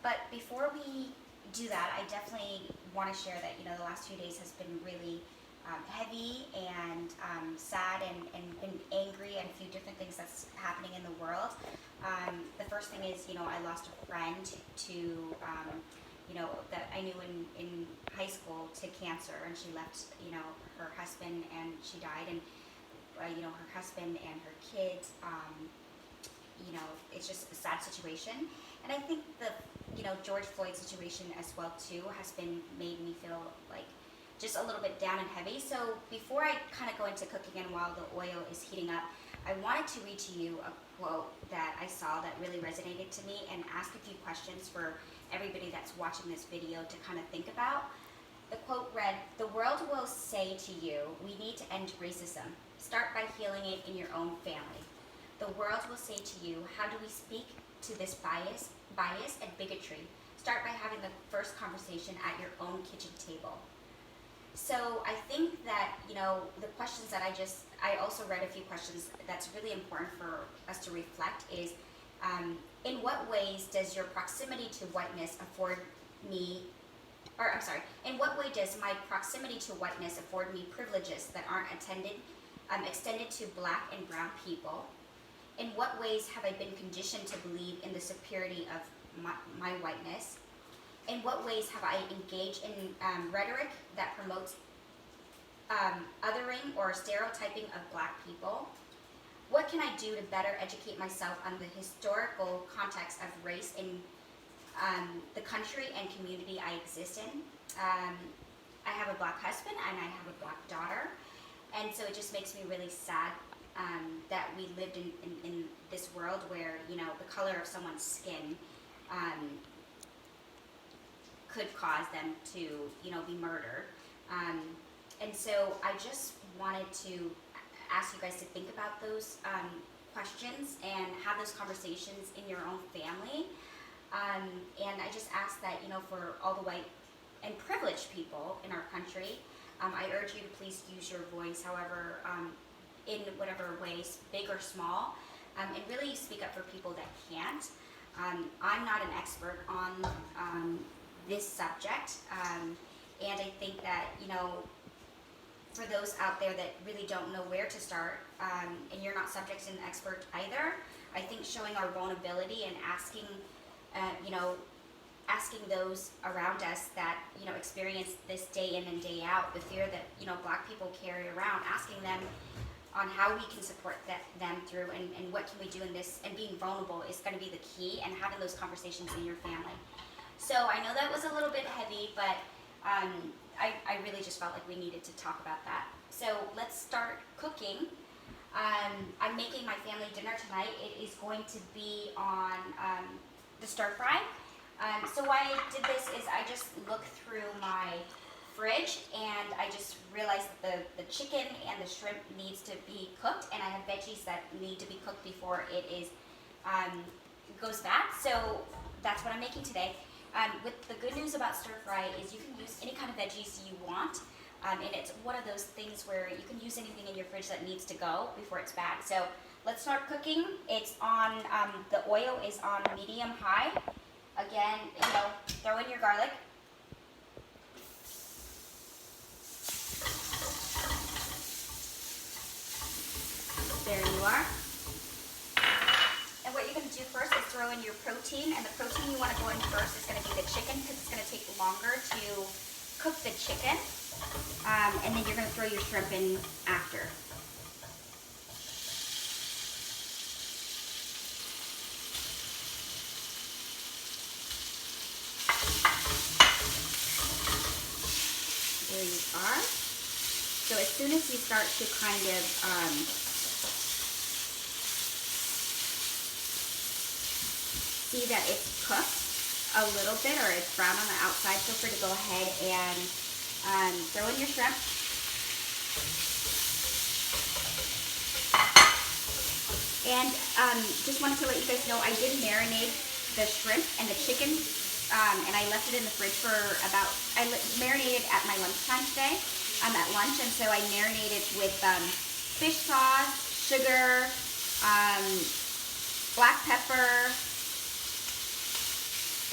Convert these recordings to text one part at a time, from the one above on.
But before we do that, I definitely want to share that, the last few days has been really heavy and sad and been angry, and a few different things that's happening in the world. The first thing is, I lost a friend to, that I knew in high school to cancer, and she left, her husband, and she died, and, her husband and her kids, it's just a sad situation. And I think the, George Floyd situation as well too has made me feel like just a little bit down and heavy. So before I kind of go into cooking and while the oil is heating up, I wanted to read to you a quote that I saw that really resonated to me, and ask a few questions for everybody that's watching this video to kind of think about. The quote read, "The world will say to you, we need to end racism. Start by healing it in your own family. The world will say to you, how do we speak to this bias and bigotry? Start by having the first conversation at your own kitchen table." So I think that, the questions that I also read a few questions that's really important for us to reflect is, in what ways does your proximity to whiteness in what way does my proximity to whiteness afford me privileges that aren't extended to Black and brown people? In what ways have I been conditioned to believe in the superiority of my whiteness? In what ways have I engaged in rhetoric that promotes othering or stereotyping of Black people? What can I do to better educate myself on the historical context of race in the country and community I exist in? I have a Black husband and I have a Black daughter, and so it just makes me really sad that we lived in this world where, the color of someone's skin could cause them to, be murdered. And so I just wanted to ask you guys to think about those questions and have those conversations in your own family. And I just ask that, for all the white and privileged people in our country, I urge you to please use your voice, however, in whatever ways, big or small, and really speak up for people that can't. I'm not an expert on this subject, and I think that, for those out there that really don't know where to start, and you're not subject and expert either, I think showing our vulnerability and asking those around us that, experience this day in and day out, the fear that, Black people carry around, asking them on how we can support them through and what can we do in this, and being vulnerable is going to be the key, and having those conversations in your family. So I know that was a little bit heavy, but I really just felt like we needed to talk about that. So let's start cooking. I'm making my family dinner tonight. It is going to be on the stir fry. So why I did this is I just looked through my fridge and I just realized that the chicken and the shrimp needs to be cooked, and I have veggies that need to be cooked before it is goes bad. So that's what I'm making today. With the good news about stir fry is you can use any kind of veggies you want, and it's one of those things where you can use anything in your fridge that needs to go before it's bad. So let's start cooking. It's on, the oil is on medium high. Again, throw in your garlic. There you are. And what you're going to do first is throw in your protein, and the protein you want to go in first is going to be the chicken, because it's going to take longer to cook the chicken. And then you're going to throw your shrimp in after. There you are. So as soon as you start to kind of see that it's cooked a little bit, or it's brown on the outside, feel free to go ahead and throw in your shrimp. And just wanted to let you guys know I did marinate the shrimp and the chicken, and I left it in the fridge for I marinated at my lunchtime today, at lunch, and so I marinated with fish sauce, sugar, black pepper,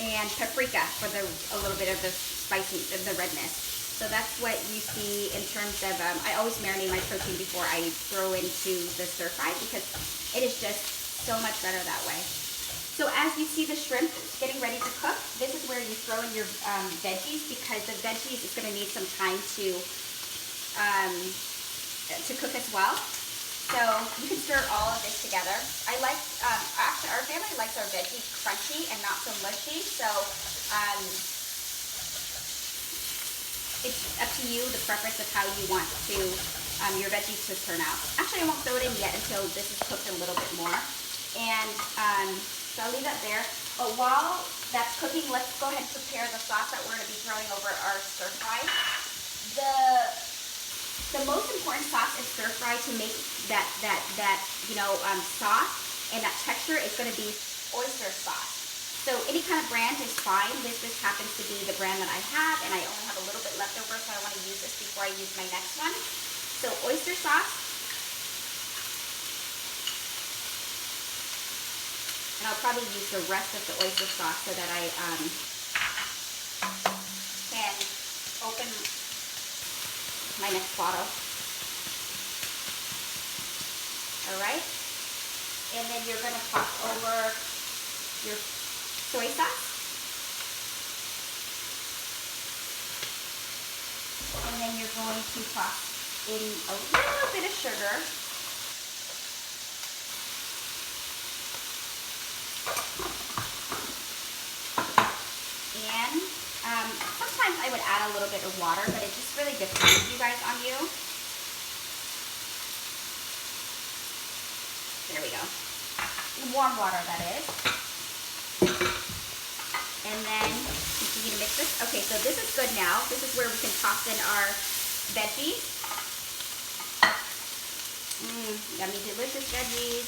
and paprika for a little bit of the spicy, the redness. So that's what you see in terms of, I always marinate my protein before I throw into the stir fry because it is just so much better that way. So as you see the shrimp getting ready to cook, this is where you throw in your veggies, because the veggies is going to need some time to cook as well. So you can stir all of this together. I like, actually our family likes our veggies crunchy and not so mushy, so it's up to you, the preference of how you want to your veggies to turn out. Actually, I won't throw it in yet until this is cooked a little bit more. And so I'll leave that there. But while that's cooking, let's go ahead and prepare the sauce that we're going to be throwing over our stir fry. The most important sauce in stir fry to make that sauce and that texture is going to be oyster sauce. So any kind of brand is fine. This just happens to be the brand that I have, and I only have a little bit left over, so I want to use this before I use my next one. So oyster sauce. And I'll probably use the rest of the oyster sauce so that I can open my next bottle. All right. And then you're going to toss over your soy sauce. And then you're going to toss in a little bit of sugar. And sometimes I would add a little bit of water, but it just really depends, you guys, on you. There we go. Warm water, that is. And then continue to mix this. Okay, so this is good now. This is where we can toss in our veggies. Yummy, delicious veggies.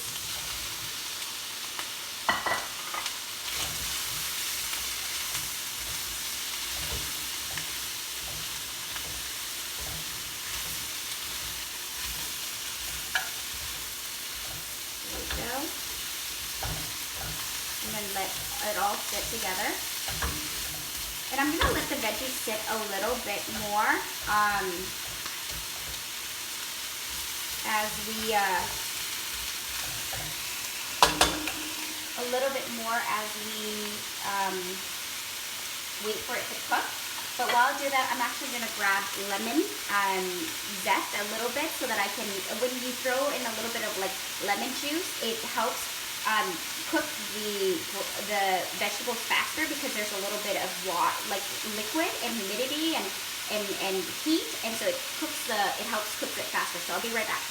There we go. And then let it all sit together. And I'm going to let the veggies sit a little bit more as we wait for it to cook. But while I do that, I'm actually going to grab lemon zest a little bit so that I can, when you throw in a little bit of like lemon juice, it helps cook the vegetables faster because there's a little bit of like liquid and humidity and heat, and so it helps cook it faster. So I'll be right back.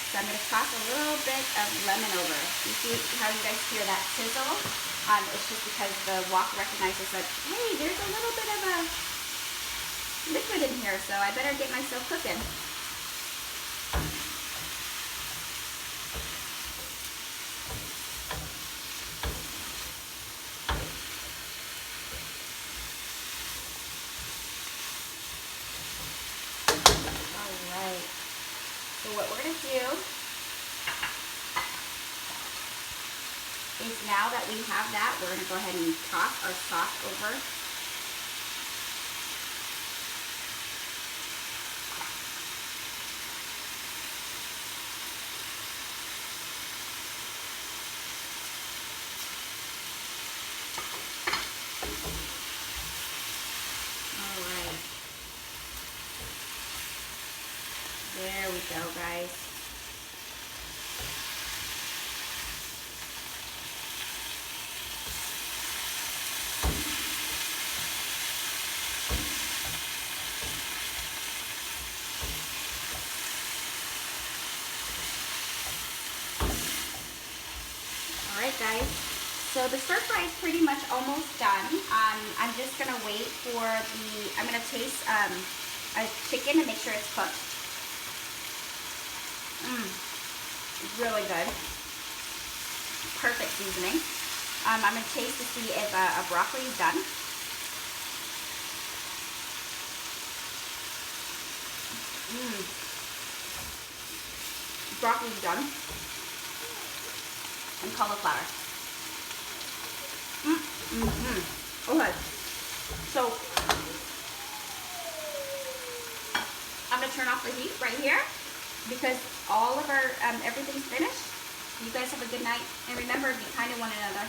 So I'm going to toss a little bit of lemon over. You see how you guys hear that sizzle? It's just because the wok recognizes that, hey, there's a little bit of a liquid in here, so I better get myself cooking. Alright, so what we're going to do is, now that we have that, we're going to go ahead and toss our sauce over. There we go, guys. All right, guys. So the stir fry is pretty much almost done. I'm just gonna wait for I'm gonna taste a chicken and make sure it's cooked. Really good. Perfect seasoning. I'm going to taste to see if a broccoli is done. broccoli done. And cauliflower. Okay. So I'm gonna turn off the heat right here because all of our everything's finished. You guys have a good night, and remember, be kind to one another.